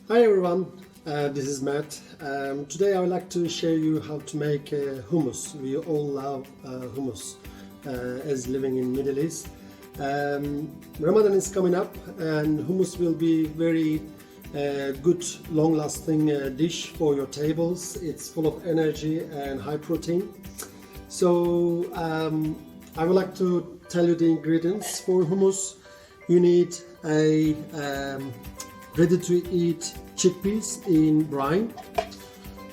Hi everyone, this is Mert. Today I would like to share you how to make hummus. We all love hummus as living in Middle East. Ramadan is coming up and hummus will be very good long-lasting dish for your tables. It's full of energy and high protein. So I would like to tell you the ingredients for hummus. You need a ready-to-eat chickpeas in brine,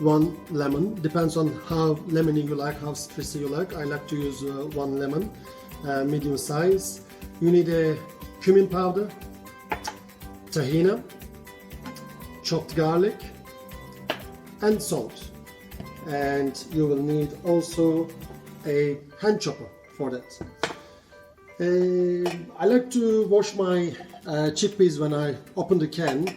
1 lemon, depends on how lemony you like, how spicy you like. I like to use 1 lemon, medium size. You need a cumin powder, tahina, chopped garlic and salt, and you will need also a hand chopper for that. I like to wash my chickpeas when I open the can,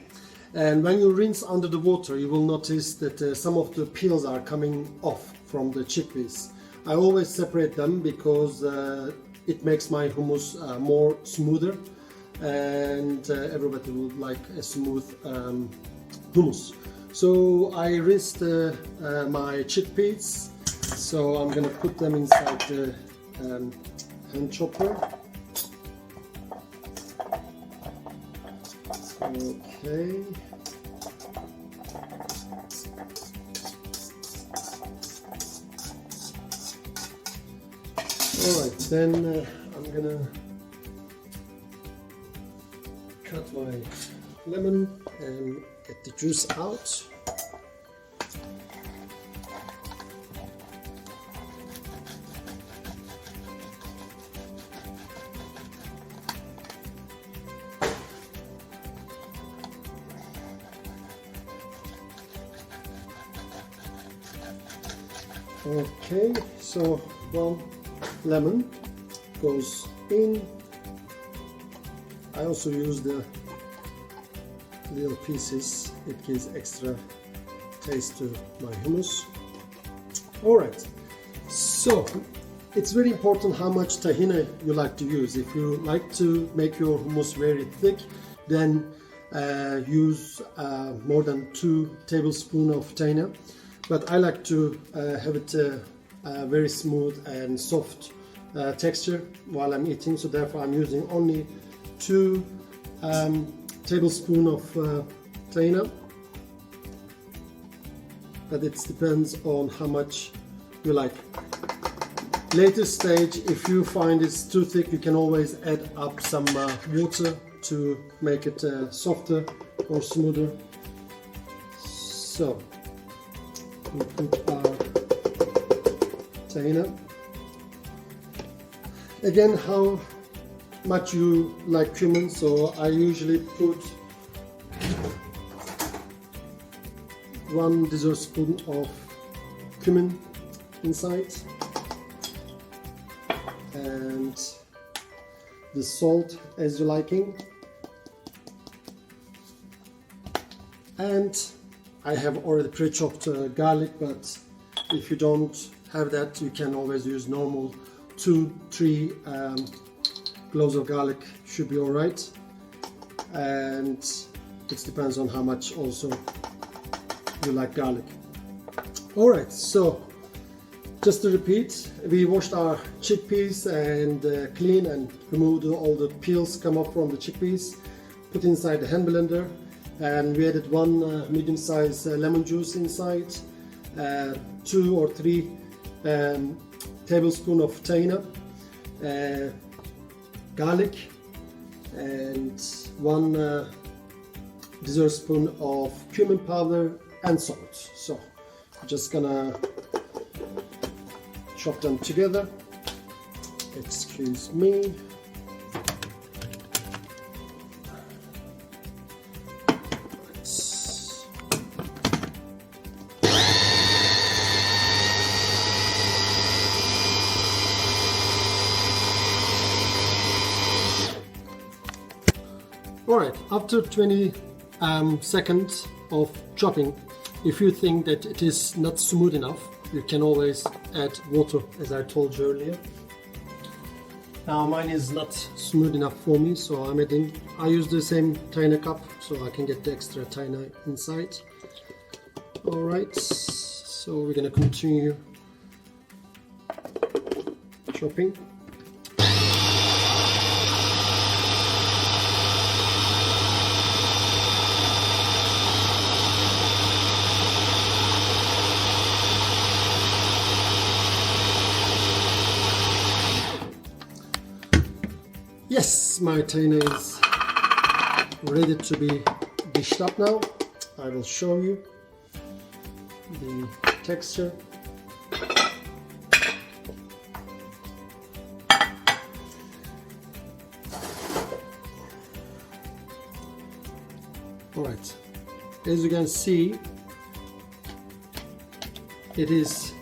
and when you rinse under the water you will notice that some of the peels are coming off from the chickpeas. I always separate them because it makes my hummus more smoother, and everybody would like a smooth hummus. So I rinsed my chickpeas, so I'm gonna put them inside the hand chopper. Okay. Alright, then I'm gonna cut my lemon and get the juice out. Okay, so 1 lemon goes in. I also use the little pieces, it gives extra taste to my hummus. Alright, so it's very important how much tahina you like to use. If you like to make your hummus very thick, then use more than 2 tablespoons of tahina. But I like to have it very smooth and soft texture while I'm eating, so therefore I'm using only 2 tablespoons of tahina. But it depends on how much you like. Later stage, if you find it's too thick, you can always add up some water to make it softer or smoother. So we put our tahina. Again, how much you like cumin, so I usually put 1 dessert spoon of cumin inside, and the salt as you liking, and I have already pre-chopped garlic, but if you don't have that, you can always use normal 2-3 cloves of garlic should be all right, and it depends on how much also you like garlic. All right, so just to repeat, we washed our chickpeas and clean and removed all the peels come off from the chickpeas, put inside the hand blender, and we added 1 medium-sized lemon juice inside, 2 or 3 tablespoons of tahina, garlic, and 1 dessert spoon of cumin powder and salt. So I'm just gonna chop them together. Excuse me. Alright, after 20 seconds of chopping, if you think that it is not smooth enough, you can always add water, as I told you earlier. Now mine is not smooth enough for me, so I use the same tiny cup so I can get the extra tiny inside. Alright, so we're gonna continue chopping. Yes, my tahina is ready to be dished up now. I will show you the texture. Alright, as you can see, it is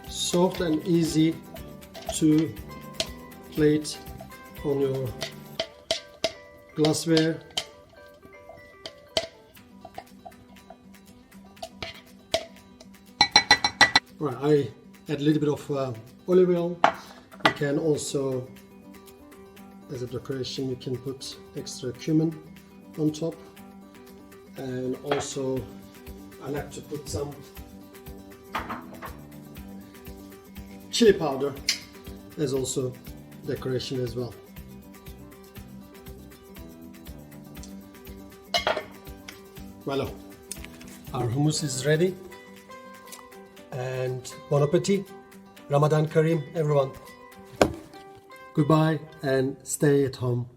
soft and easy to plate on your glassware. Right, I add a little bit of olive oil. You can also, as a decoration, you can put extra cumin on top, and also I like to put some chili powder as also decoration as well. Voilà, our hummus is ready, and bon appetit, Ramadan Kareem everyone. Goodbye and stay at home.